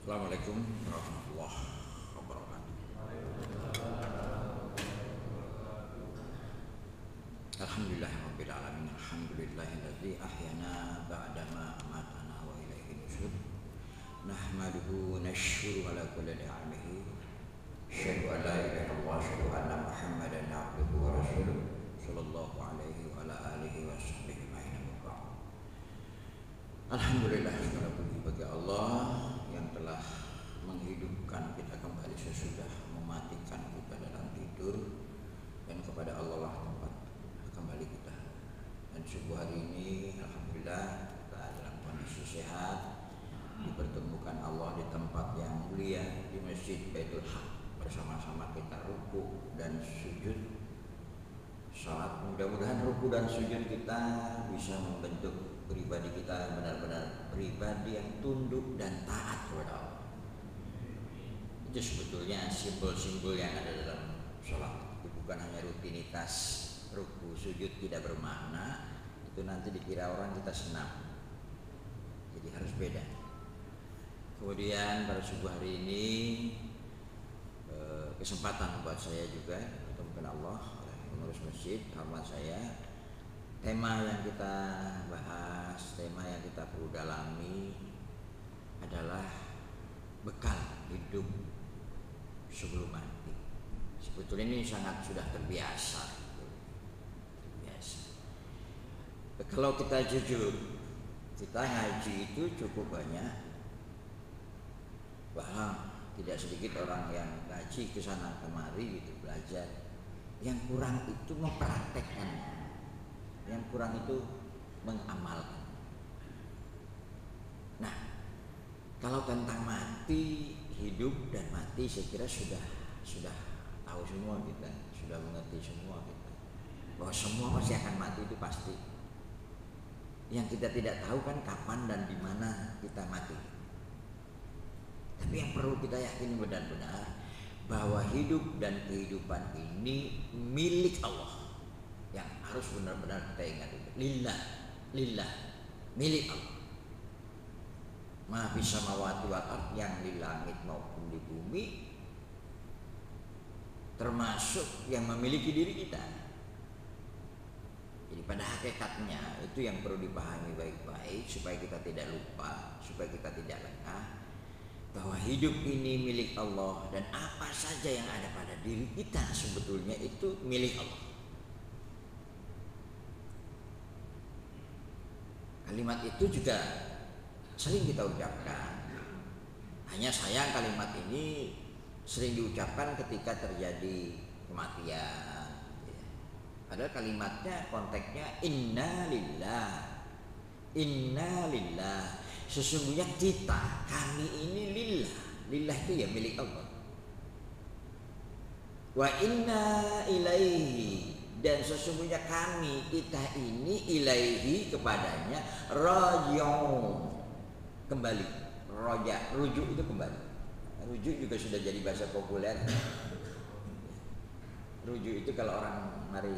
Assalamualaikum warahmatullahi wabarakatuh. Alhamdulillahirabbil alamin. Alhamdulillahilladzi ahyana ba'dama amatana wa ilaihi nusyur. Nahmaduhu nasykuru ala kulli ni'amihi. Asyhadu an la ilaha illallah wa asyhadu anna Muhammadan abduhu wa rasuluh. Sallallahu alaihi wa ala alihi wa sahbihi ajma'in. Alhamdulillah, segala puji bagi Allah yang telah menghidupkan kita kembali sesudah mematikan kita dalam tidur, dan kepada Allah lah tempat kembali kita. Dan subuh hari ini alhamdulillah kita dalam kondisi sehat, dipertemukan Allah di tempat yang mulia, di Masjid Baitul Haq. Bersama-sama kita ruku dan sujud salat. Mudah-mudahan ruku dan sujud kita bisa membentuk pribadi kita benar-benar pribadi yang tunduk dan taat kepada Allah. Itu sebetulnya simbol-simbol yang ada dalam sholat. Itu bukan hanya rutinitas ruku sujud tidak bermakna, itu nanti dikira orang kita senang. Jadi harus beda. Kemudian pada subuh hari ini kesempatan buat saya juga dipertemukan Allah oleh pengurus masjid, hormat saya. Tema yang kita bahas, tema yang kita perlu dalami adalah bekal hidup sebelum mati. Sebetulnya ini sangat sudah terbiasa. Kalau kita jujur, kita ngaji itu cukup banyak. Bahkan tidak sedikit orang yang ngaji ke sana kemari gitu belajar. Yang kurang itu mempraktekkan. Yang kurang itu mengamalkan. Nah, kalau tentang mati, hidup dan mati saya kira sudah tahu semua kita, sudah mengerti semua kita. Bahwa semua pasti akan mati, itu pasti. Yang kita tidak tahu kan kapan dan di mana kita mati. Tapi yang perlu kita yakini benar-benar bahwa hidup dan kehidupan ini milik Allah. Yang harus benar-benar kita ingat itu. Lillah, milik Allah. Ma fis samawati wal ardh, yang di langit maupun di bumi, termasuk yang memiliki diri kita. Jadi pada hakikatnya itu yang perlu dipahami baik-baik supaya kita tidak lupa, supaya kita tidak lengah, bahwa hidup ini milik Allah dan apa saja yang ada pada diri kita sebetulnya itu milik Allah. Kalimat itu juga sering kita ucapkan. Hanya sayang kalimat ini sering diucapkan ketika terjadi kematian. Padahal kalimatnya konteksnya inna lillah. Sesungguhnya kita, kami ini lillah. Lillah itu ya milik Allah. Wa inna ilaihi, dan sesungguhnya kami, kita ini ilaihi, kepadanya, raji'un, kembali. Roja, rujuk itu kembali. Rujuk juga sudah jadi bahasa populer. Rujuk itu kalau orang mari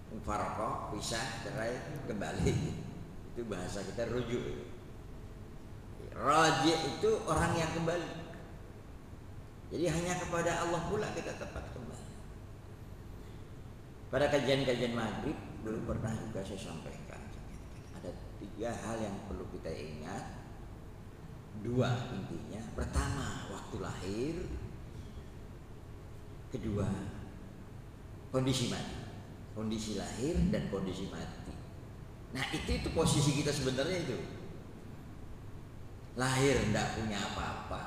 mufaraqah, pisah, cerai, kembali. Itu bahasa kita rujuk. Raji' itu orang yang kembali. Jadi hanya kepada Allah pula kita tepat kembali. Pada kajian-kajian maghrib belum pernah juga saya sampaikan. Ada 3 hal yang perlu kita ingat. 2 intinya. Pertama, waktu lahir. Kedua, kondisi mati. Kondisi lahir dan kondisi mati. Nah itu posisi kita sebenarnya itu. Lahir tidak punya apa-apa.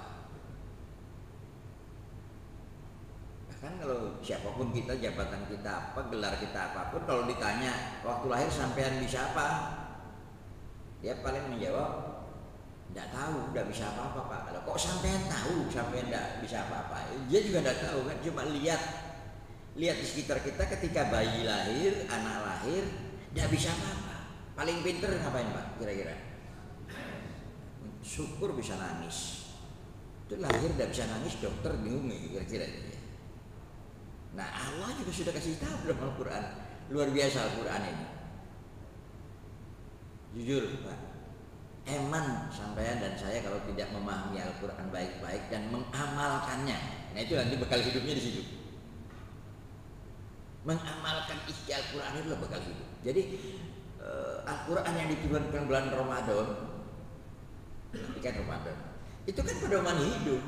Kan kalau siapapun kita, jabatan kita apa, gelar kita apapun, kalau ditanya waktu lahir sampean bisa apa, dia paling menjawab tidak tahu, tidak bisa apa-apa Pak. Kalau kok sampean tahu, sampean tidak bisa apa-apa, dia juga tidak tahu kan. Cuma lihat di sekitar kita ketika bayi lahir, anak lahir, tidak bisa apa-apa. Paling pinter ngapain Pak kira-kira? Syukur bisa nangis. Itu lahir tidak bisa nangis, dokter bingung kira-kira. Nah Allah juga sudah kasih tahu dalam Al-Quran. Luar biasa Al-Quran ini. Jujur Pak, Eman sampean dan saya kalau tidak memahami Al-Quran baik-baik dan mengamalkannya. Nah itu nanti bekal hidupnya di situ. Mengamalkan isi Al-Quran itu bekal hidup. Jadi Al-Quran yang diturunkan bulan Ramadan, nanti kan Ramadan, itu kan pedoman hidup.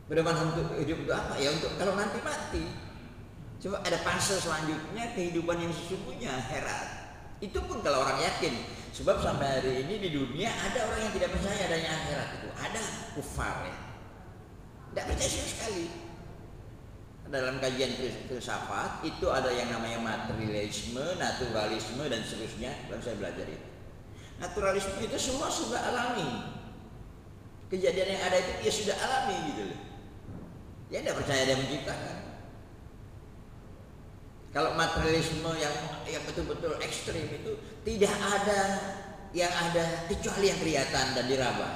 Pedoman untuk hidup itu apa? Ya untuk kalau nanti mati. Coba ada fase selanjutnya kehidupan yang sesungguhnya, akhirat. Itu pun kalau orang yakin. Sebab sampai hari ini di dunia ada orang yang tidak percaya adanya akhirat itu. Ada kufar ya. Tidak percaya sama sekali. Dalam kajian filsafat itu ada yang namanya materialisme, naturalisme dan seterusnya. Kalau saya belajar itu. Naturalisme itu semua sudah alami. Kejadian yang ada itu dia sudah alami gitu loh. Dia tidak percaya dia menciptakan. Kalau materialisme yang betul-betul ekstrim itu tidak ada yang ada kecuali yang kelihatan dan diraba.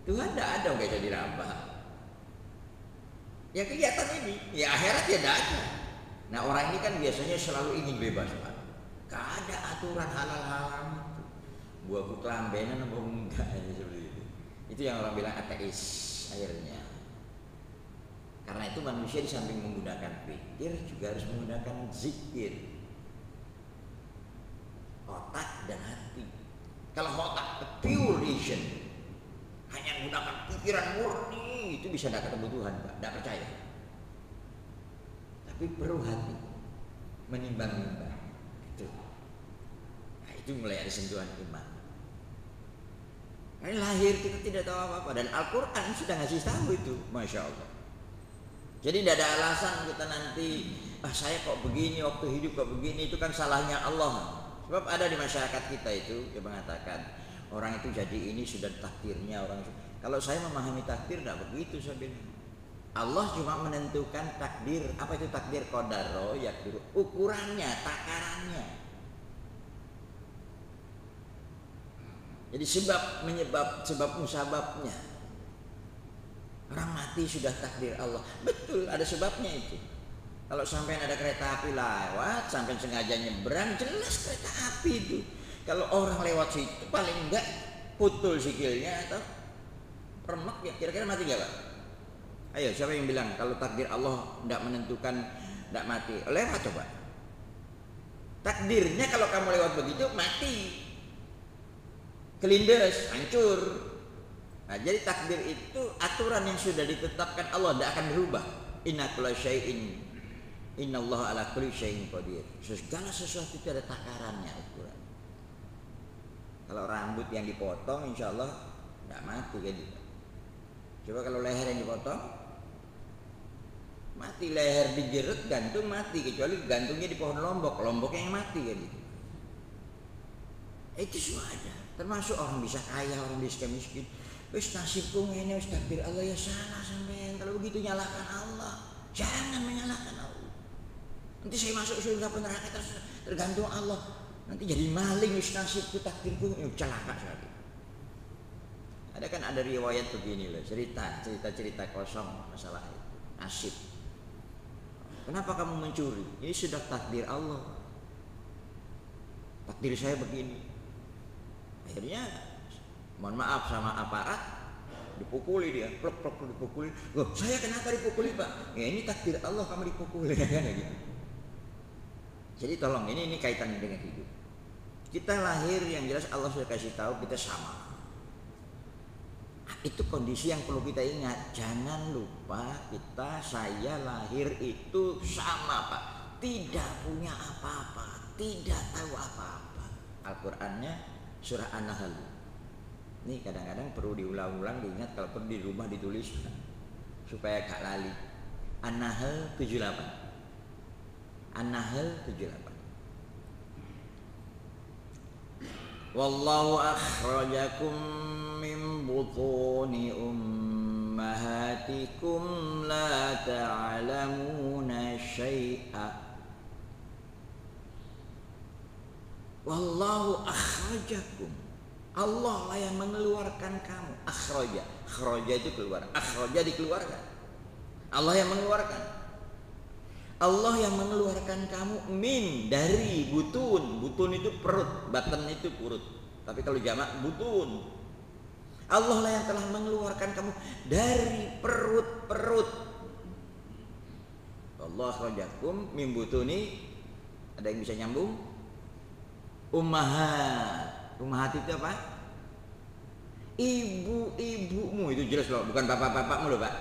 Tuhan tidak ada yang bisa diraba. Yang kelihatan ini, ya akhirat ya tidak ada. Nah orang ini kan biasanya selalu ingin bebas Pak. Gak ada aturan halal haram itu. Buahku kelambenan apa enggak seperti itu. Itu yang orang bilang ateis akhirnya. Karena itu manusia di samping menggunakan pikir juga harus menggunakan zikir, otak dan hati. Kalau otak pure reason, hanya menggunakan pikiran murni, itu bisa tidak ketemu Tuhan Pak, tidak percaya. Tapi perlu hati, menimbang-nimbang itu. Nah itu mulai ada sentuhan iman. Karena lahir kita tidak tahu apa-apa dan Al-Quran sudah ngasih tahu itu, Masya Allah. Jadi tidak ada alasan kita nanti saya kok begini waktu hidup kok begini, itu kan salahnya Allah. Sebab ada di masyarakat kita itu yang mengatakan orang itu jadi ini sudah takdirnya orang. Kalau saya memahami takdir tidak begitu saya bilang. Allah cuma menentukan takdir. Apa itu takdir? Qadar yakdir. Ukurannya, takarannya. Jadi sebab menyebab, sebab musababnya. Orang mati sudah takdir Allah. Betul, ada sebabnya itu. Kalau sampai ada kereta api lewat, sampai sengaja nyebrang, jelas kereta api itu. Kalau orang lewat situ paling enggak putul sikilnya atau remek ya, kira-kira mati enggak Pak? Ayo siapa yang bilang kalau takdir Allah enggak menentukan enggak mati? Lewat coba. Takdirnya kalau kamu lewat begitu mati. Kelindes, hancur. Nah, jadi takdir itu aturan yang sudah ditetapkan Allah, tidak akan berubah. Inna kulla syai'in innallaha ala kulli syai'in qadir. Segala sesuatu itu ada takarannya ukuran. Kalau rambut yang dipotong insya Allah tidak mati kan gitu. Coba kalau leher yang dipotong mati, leher dijerut gantung mati, kecuali gantungnya di pohon lombok, lomboknya yang mati kan gitu. Itu semua ada. Termasuk orang bisa kaya, orang bisa miskin. Wis nasibku ngene wis takdir Allah, ya salah sampean. Kalau begitu nyalakan Allah. Jangan menyalahkan Allah. Nanti saya masuk surga neraka tergantung Allah. Nanti jadi maling wis nasibku takdirku celaka sekali. Ada kan ada riwayat begini loh, cerita kosong masalah itu. Nasib. Kenapa kamu mencuri? Ini sudah takdir Allah. Takdir saya begini. Akhirnya mohon maaf sama aparat, dipukuli dia, plok dipukuli. Loh, saya kenapa dipukuli Pak? Ya ini takdir Allah kamu dipukuli kan gitu. Jadi tolong ini kaitan dengan hidup. Kita lahir yang jelas Allah sudah kasih tahu kita sama. Itu kondisi yang perlu kita ingat. Jangan lupa saya lahir itu sama Pak. Tidak punya apa-apa, tidak tahu apa-apa. Al-Qur'annya surah An-Nahl. Ini kadang-kadang perlu diulang-ulang, diingat, kalau perlu di rumah ditulis supaya gak lali. An-Nahl 78. An-Nahl 78. Wallahu akhrajakum min butuni ummahatikum la ta'lamuna syai'a. Wallahu akhrajakum. Allah lah yang mengeluarkan kamu. Akhraja, akhraja itu keluar. Akhraja dikeluarkan. Allah yang mengeluarkan. Allah yang mengeluarkan kamu min dari butun. Butun itu perut, batan itu perut. Tapi kalau jamak butun. Allah lah yang telah mengeluarkan kamu dari perut-perut. Allah akhrajakum min butuni. Ada yang bisa nyambung? Ummahat. Ummahat itu apa? Ibu-ibumu, itu jelas loh, bukan bapak-bapakmu loh Pak.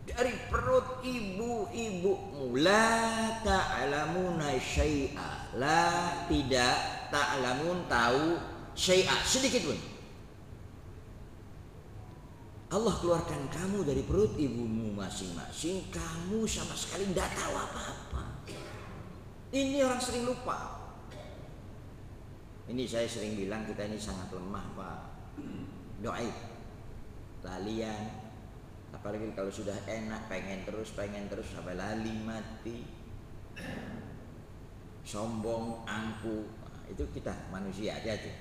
Dari perut ibu-ibumu. La ta'lamuna syai'a. La tidak ta'lamun tahu syai'a sedikit pun. Allah keluarkan kamu dari perut ibumu masing-masing. Kamu sama sekali tidak tahu apa-apa. Ini orang sering lupa. Ini saya sering bilang kita ini sangat lemah Pak. Doaib, lalian. Apalagi kalau sudah enak pengen terus sampai lali mati. Sombong, angkuh. Nah, itu kita manusia, hati-hati.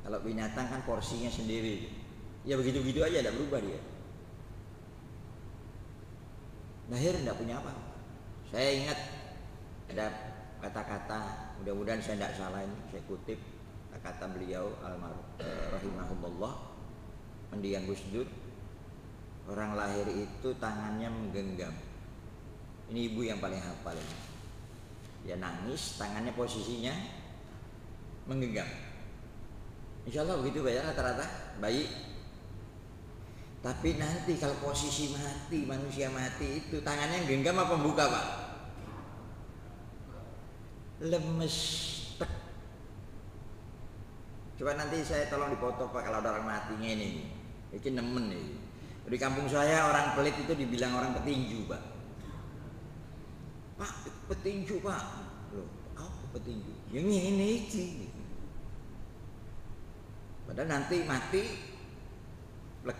Kalau binatang kan porsinya sendiri. Ya begitu-begitu aja, tidak berubah dia. Lahir tidak punya apa. Saya ingat ada kata-kata, mudah-mudahan saya tidak salah ini, saya kutip kata beliau almarhum rahimahullah, mendiang Gus Dur. Orang lahir itu tangannya menggenggam. Ini ibu yang paling hafal ini. Dia nangis, tangannya posisinya menggenggam. Insya Allah begitu Pak ya, rata-rata bayi. Tapi nanti kalau posisi mati, manusia mati itu tangannya genggam apa buka Pak? Lemes. Tek. Coba nanti saya tolong dipoto Pak kalau ada orang matinya ini. Ini nemen nih. Di kampung saya orang pelit itu dibilang orang petinju Pak. Pak petinju Pak. Loh, apa petinju? Yang ini sih. Padahal nanti mati. Plek.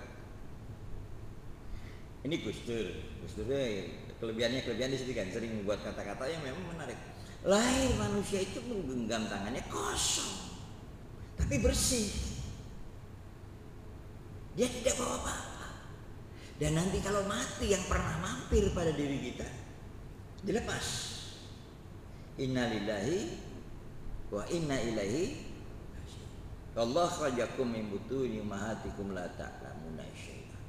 Ini Gus Dur kelebihan di situ kan sering membuat kata-kata yang memang menarik. Lahir manusia itu menggenggam tangannya kosong, tapi bersih. Dia tidak bawa apa-apa. Dan nanti kalau mati yang pernah mampir pada diri kita dilepas. Inna lillahi wa inna ilaihi. Allah khajakum min butuni ummahatikum la ta'lamuna syai'a.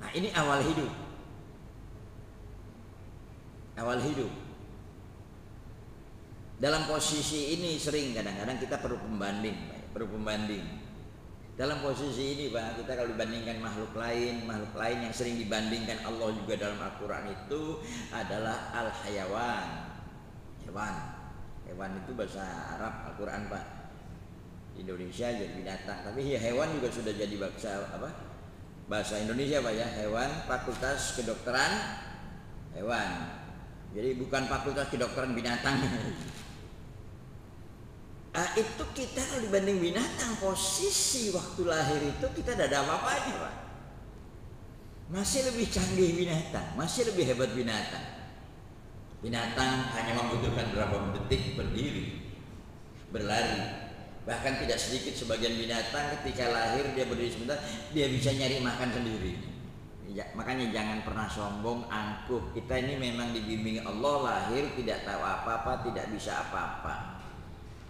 Nah, ini awal hidup. Awal hidup. Dalam posisi ini sering kadang-kadang kita perlu pembanding. Dalam posisi ini Pak, kita kalau dibandingkan makhluk lain yang sering dibandingkan Allah juga dalam Al-Quran itu adalah al-hayawan. Hewan itu bahasa Arab Al-Quran Pak. Indonesia jadi binatang, tapi ya hewan juga sudah jadi bahasa Indonesia Pak ya. Hewan fakultas kedokteran hewan, jadi bukan fakultas kedokteran binatang. Itu kita kalau dibanding binatang, posisi waktu lahir itu kita tidak ada apa-apanya Pak. Masih lebih canggih binatang, masih lebih hebat binatang. Binatang hanya membutuhkan berapa detik berdiri, berlari. Bahkan tidak sedikit sebagian binatang ketika lahir dia berdiri sebentar, dia bisa nyari makan sendiri. Ya, makanya jangan pernah sombong, angkuh. Kita ini memang dibimbing Allah, lahir tidak tahu apa-apa, tidak bisa apa-apa.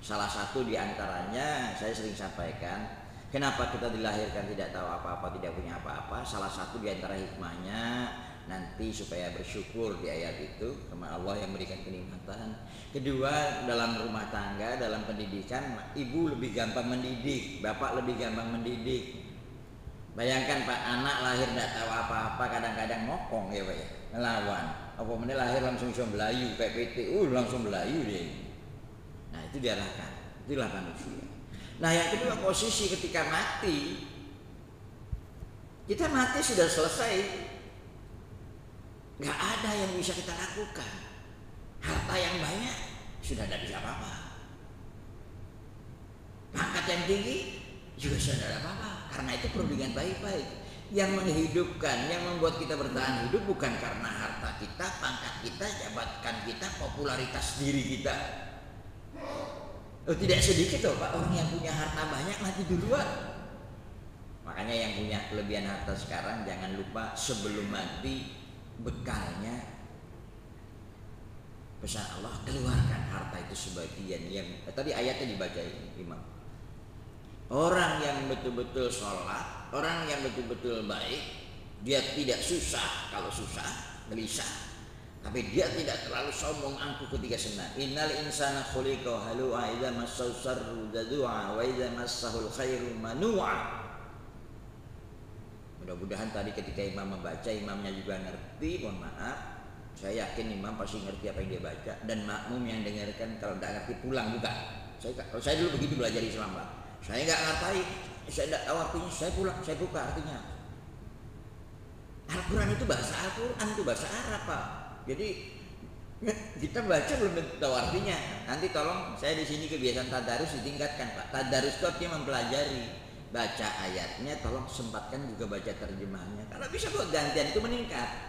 Salah satu diantaranya saya sering sampaikan, kenapa kita dilahirkan tidak tahu apa-apa, tidak punya apa-apa. Salah satu diantara hikmahnya nanti supaya bersyukur di ayat itu sama Allah yang memberikan kenikmatan. Kedua, dalam rumah tangga, dalam pendidikan, ibu lebih gampang mendidik, bapak lebih gampang mendidik. Bayangkan Pak, anak lahir tidak tahu apa-apa, kadang-kadang ngokong ya Pak ya, ngelawan. Apa meneh lahir langsung bisa belayu kayak PT, langsung belayu dia. Nah itu diarahkan, itulah manusia. Nah yang kedua, posisi ketika mati, kita mati sudah selesai, nggak ada yang bisa kita lakukan. Harta yang banyak sudah tidak bisa apa-apa. Pangkat yang tinggi juga sudah tidak apa-apa. Karena itu perlu dengan baik-baik. Yang menghidupkan, yang membuat kita bertahan hidup bukan karena harta kita, pangkat kita, jabatan kita, popularitas diri kita. Tidak sedikit loh Pak orang yang punya harta banyak mati duluan. Makanya yang punya kelebihan harta sekarang jangan lupa sebelum mati bekalnya pesan Allah, keluarkan harta itu sebagian yang tadi ayatnya dibaca Imam. Orang yang betul-betul sholat, orang yang betul-betul baik, dia tidak susah kalau susah, gelisah, tapi dia tidak terlalu sombong angkuh ketika senang. Innal insana khuliqa halu'a idza massahu syarru jazua wa idza massahul khairu manua. Mudah-mudahan tadi ketika imam membaca, imamnya juga ngerti. Mohon maaf, saya yakin imam pasti ngerti apa yang dia baca, dan makmum yang dengarkan kalau tidak ngerti pulang buka. Kalau saya dulu begitu belajar Islam, Pak. Saya nggak ngerti, saya tidak tahu artinya, saya pulang, saya buka artinya. Al-Quran itu bahasa Al-Quran, itu bahasa Arab, Pak. Jadi kita baca belum tentu tahu artinya. Nanti tolong, saya di sini kebiasaan tadarus ditingkatkan, Pak. Tadarus itu artinya mempelajari. Baca ayatnya, tolong sempatkan juga baca terjemahnya. Kalau bisa buat gantian itu meningkat.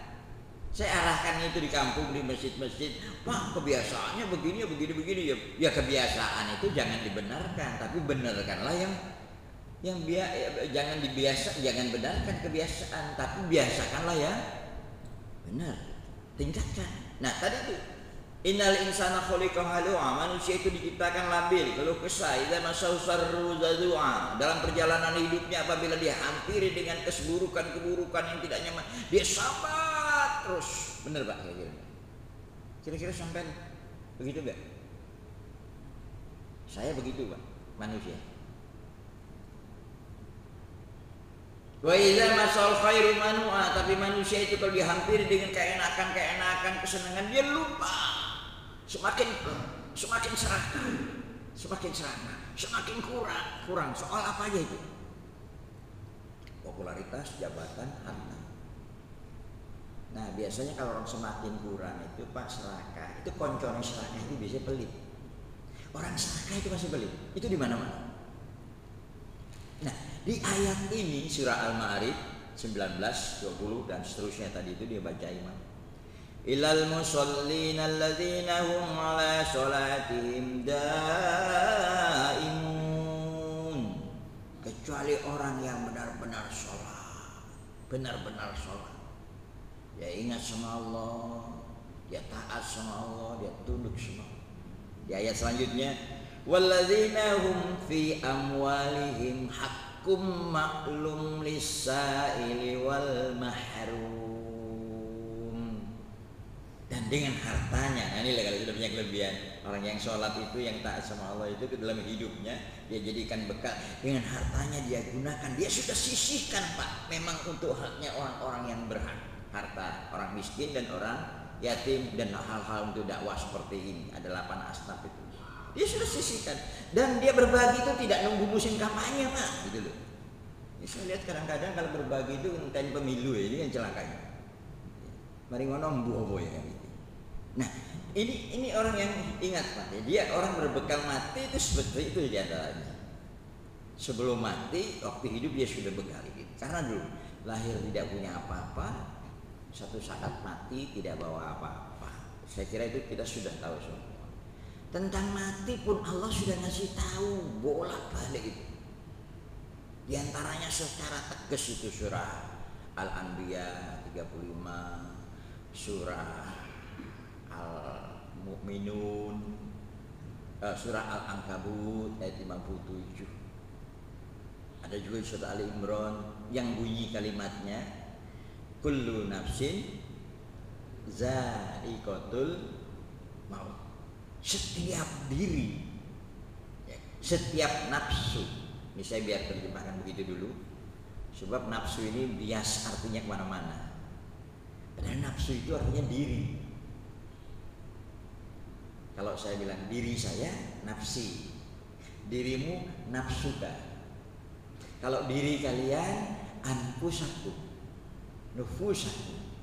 Saya arahkan itu di kampung, di masjid-masjid. Pak, kebiasaannya begini, begini. Ya kebiasaan itu jangan dibenarkan, tapi benarkanlah jangan benarkan kebiasaan, tapi biasakanlah ya benar, tingkatkan. Nah tadi itu innal insana khuliqa halu'a, manusia itu diciptakan labil, keluh kesah, idza massahu syarru jazua. Dalam perjalanan hidupnya apabila dia hampiri dengan keburukan yang tidak nyaman, dia sabar terus. Benar Pak kira-kira sampai begitu enggak? Saya begitu Pak, manusia. Wa idza masal khairu manua, tapi manusia itu kalau dihampiri dengan keenakan, kesenangan, dia lupa. Semakin serakah, semakin kurang. Soal apa aja itu? Popularitas, jabatan, harta. Nah biasanya kalau orang semakin kurang itu Pak serakah, itu konconya serakah itu biasanya pelit. Orang serakah itu masih pelit, itu di mana-mana. Nah di ayat ini surah Al-Ma'arij 19, 20 dan seterusnya tadi itu dia baca imam. Ilal musallina alladzina hum ala sholatihim daimun, kecuali orang yang benar-benar sholat, dia ingat sama Allah, dia taat sama Allah, dia tunduk sama Allah. Di ayat selanjutnya walladzina hum fi amwalihim haqqum ma'lum lis-sa'ili wal mahrum. Dan dengan hartanya, nah ini kalau sudah punya kelebihan, orang yang sholat itu, yang taat sama Allah itu dalam hidupnya dia jadikan bekal. Dengan hartanya dia gunakan, dia sudah sisihkan Pak, memang untuk haknya orang-orang yang berhak, harta orang miskin dan orang yatim dan hal-hal untuk dakwah seperti ini. Ada 8 asnaf itu dia sudah sisihkan, dan dia berbagi itu tidak nunggu musim kampanye Pak, gitu loh. Ya, saya lihat kadang-kadang kalau berbagi itu konten pemilu ya, ini yang celakanya. Mari ngono mbuh ya gitu. Nah ini orang yang ingat Pak, dia orang berbekal mati itu seperti itu di antaranya. Sebelum mati, waktu hidup dia sudah bekal gitu. Karena dulu lahir tidak punya apa-apa, satu saat mati tidak bawa apa-apa. Saya kira itu kita sudah tahu semua. Tentang mati pun Allah sudah ngasih tahu bolak-balik itu. Di antaranya secara tegas itu surah Al-Anbiya 35, surah Al-Mu'minun, surah Al-Ankabut ayat 57. Ada juga surah Ali Imran yang bunyi kalimatnya kullu nafsin za'iqatul maut. Setiap diri, setiap nafsu. Ini saya biar terjemahkan begitu dulu, sebab nafsu ini bias artinya kemana-mana. Padahal nafsu itu artinya diri. Kalau saya bilang diri saya nafsi, dirimu nafsuka. Kalau diri kalian anfusakum, nufusakum.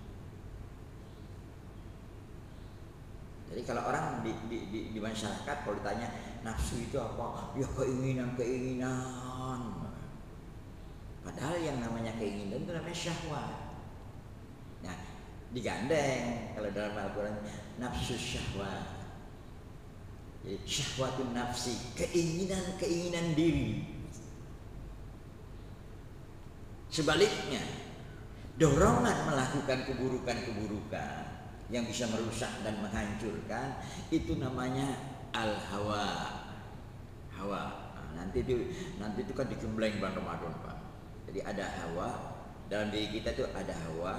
Jadi kalau orang di masyarakat kalau ditanya nafsu itu apa? Ya keinginan. Padahal yang namanya keinginan itu namanya syahwat. Nah, digandeng kalau dalam Al-Quran nafsu syahwat. Jadi syahwatun nafsi, keinginan diri. Sebaliknya, dorongan melakukan keburukan-keburukan yang bisa merusak dan menghancurkan itu namanya al-hawa. Hawa. Nah, nanti itu kan digembleng bulan Ramadan, Pak. Jadi ada hawa, dalam diri kita itu ada hawa,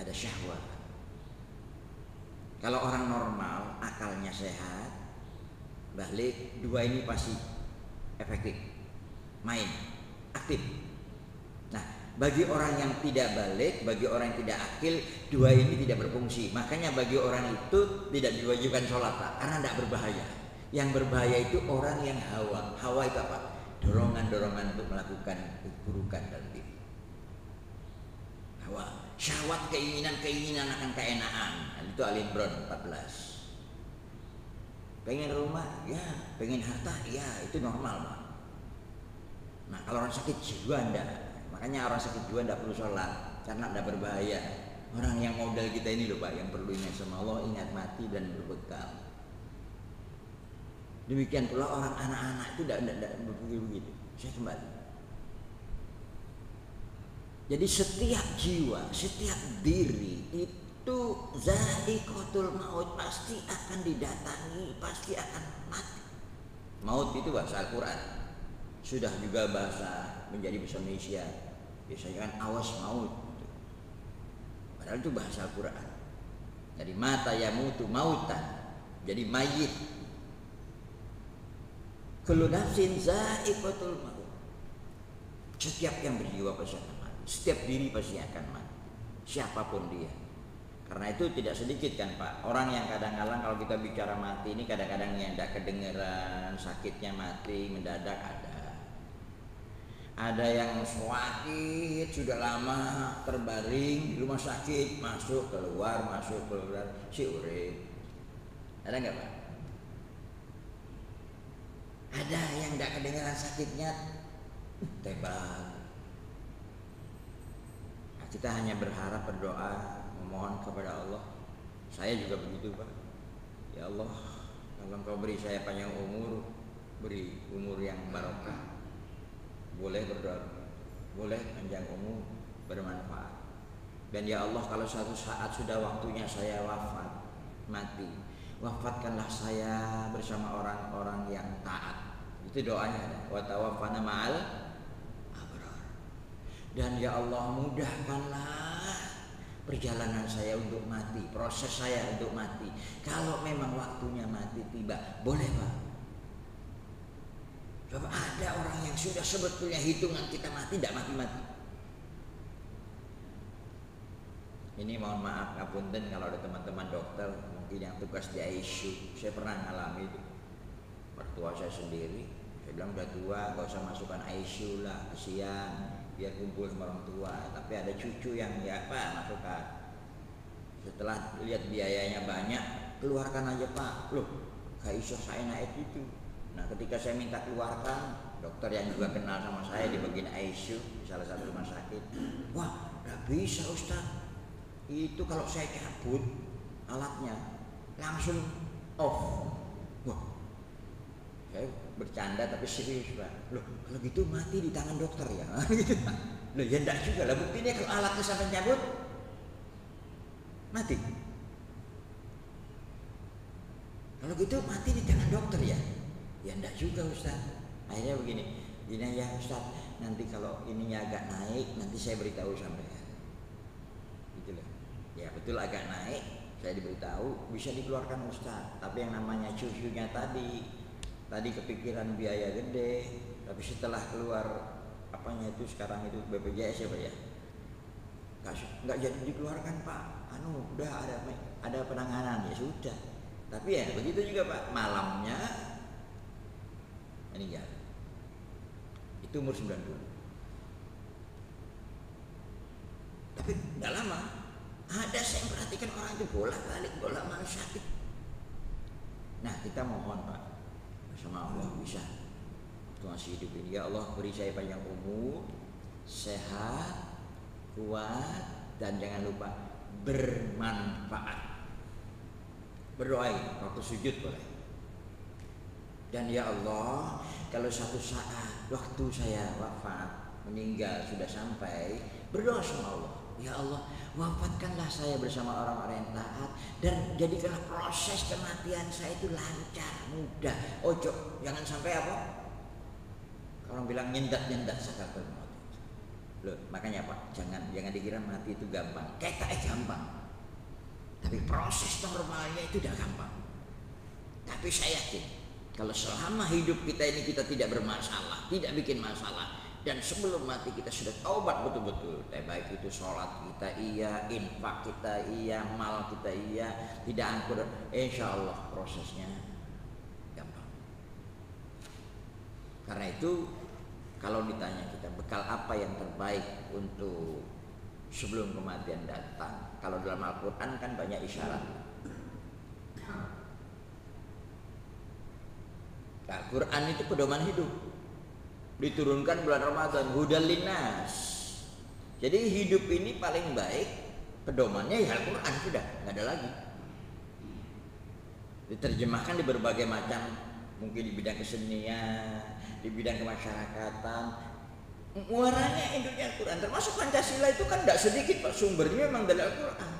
ada syahwat. Kalau orang normal, akalnya sehat, balik, dua ini pasti efektif, main, aktif. Nah, bagi orang yang tidak balik, bagi orang yang tidak akil, dua ini tidak berfungsi. Makanya bagi orang itu tidak diwajibkan sholat, Pak, karena tidak berbahaya. Yang berbahaya itu orang yang hawa. Hawa itu apa? Dorongan-dorongan untuk melakukan keburukan dalam diri. Hawa, syahwat, keinginan akan keenaan. Nah, itu Al-Imran 14. Pengen rumah, ya. Pengen harta, ya. Itu normal, Pak. Nah, kalau orang sakit jiwa enggak. Makanya orang sakit jiwa enggak perlu sholat, karena enggak berbahaya. Orang yang modal kita ini loh, Pak, yang perlu ingat sama Allah, ingat mati dan berbekal. Demikian pula orang anak-anak itu tidak berpikir begitu. Saya kembali. Jadi setiap jiwa, setiap diri itu za'iqatul maut, pasti akan didatangi, pasti akan mati. Maut itu bahasa Al-Quran, sudah juga bahasa menjadi bahasa Indonesia. Biasanya kan awas maut. Padahal itu bahasa Al-Quran. Jadi mata yamutu mautan, jadi mayit. Kullu nafsin za'iqatul maut. Setiap yang berjiwa pasti akan mati. Setiap diri pasti akan mati. Siapapun dia. Karena itu tidak sedikit kan, Pak, orang yang kadang-kadang kalau kita bicara mati ini kadang-kadang yang tidak kedengeran, sakitnya mati mendadak ada. Ada yang sakit sudah lama terbaring di rumah sakit, masuk keluar si urip. Ada nggak, Pak? Ada yang tidak kedengaran sakitnya tebal. Nah, kita hanya berharap, berdoa, memohon kepada Allah. Saya juga begitu, Pak. Ya Allah, kalau Engkau beri saya panjang umur, beri umur yang barokah. Boleh berdoa, boleh panjang umur, bermanfaat. Dan ya Allah, kalau suatu saat sudah waktunya saya wafat, mati, wafatkanlah saya bersama orang-orang yang taat. Itu doanya ada. Wa tawaffana ma'al abrar. Dan ya Allah, mudahkanlah perjalanan saya untuk mati, proses saya untuk mati. Kalau memang waktunya mati tiba, boleh, Pak. Coba ada orang yang sudah sebetulnya hitungan kita mati, tidak mati-mati. Ini mohon maaf, ngapunten kalau ada teman-teman dokter mungkin yang tugas di ICU. Saya pernah ngalami itu. Mertua saya sendiri, saya bilang udah tua, gak usah masukkan ICU lah, kesian, biar kumpul sama orang tua. Tapi ada cucu yang ya Pak, masukkan. Setelah lihat biayanya banyak, keluarkan aja Pak. Loh, gak iso saya naik itu. Nah, ketika saya minta keluarkan, dokter yang juga kenal sama saya di bagian ICU di salah satu rumah sakit, wah, gak bisa Ustaz. Itu kalau saya cabut alatnya langsung off. Wah, saya bercanda tapi serius, Pak. Loh, kalau gitu mati di tangan dokter ya? Gitu, Pak. Loh, ya enggak juga lah. Buktinya kalau alatnya sampai cabut, mati. Kalau gitu mati di tangan dokter ya? Ya enggak juga, Ustaz. Akhirnya begini, ini ya Ustaz, nanti kalau ininya agak naik, nanti saya beritahu sampai. Gitu loh. Ya betul agak naik, saya diberitahu bisa dikeluarkan Ustaz. Tapi yang namanya cucunya tadi kepikiran biaya gede, tapi setelah keluar apanya itu sekarang itu BPJS ya Pak ya, nggak jadi dikeluarkan Pak. Udah ada penanganan ya sudah. Tapi ya begitu juga Pak, malamnya meninggal. Itu umur 90. Tapi nggak lama. Ada saya perhatikan orang itu bolak-balik sakit. Nah kita mohon Pak sama Allah bisa Tuhan masih hidup ini, ya Allah beri saya panjang umur, sehat, kuat, dan jangan lupa bermanfaat. Berdoa waktu sujud boleh. Dan ya Allah, kalau satu saat waktu saya wafat, meninggal sudah sampai, berdoa sama Allah, ya Allah, wafatkanlah saya bersama orang-orang yang taat dan jadikanlah proses kematian saya itu lancar, mudah. Ojo, jangan sampai apa? Orang bilang nyendat-nyendat sakaratul maut. Loh, makanya apa? Jangan dikira mati itu gampang. Kayak gampang. Tapi proses normalnya itu udah gampang. Tapi saya yakin kalau selama hidup kita ini kita tidak bermasalah, tidak bikin masalah, dan sebelum mati kita sudah taubat betul-betul, baik itu sholat kita iya, infak kita iya, mal kita iya, tidak angkur, insya Allah prosesnya gampang. Karena itu kalau ditanya kita bekal apa yang terbaik untuk sebelum kematian datang, kalau dalam Al-Quran kan banyak isyarat. Al-Quran itu pedoman hidup, diturunkan bulan Ramadan, hudal linnas. Jadi hidup ini paling baik pedomannya ya Al-Quran, sudah nggak ada lagi. Diterjemahkan di berbagai macam, mungkin di bidang kesenian, di bidang kemasyarakatan, muaranya induknya Al-Quran. Termasuk Pancasila itu kan tidak sedikit Pak, sumbernya memang dari Al-Quran.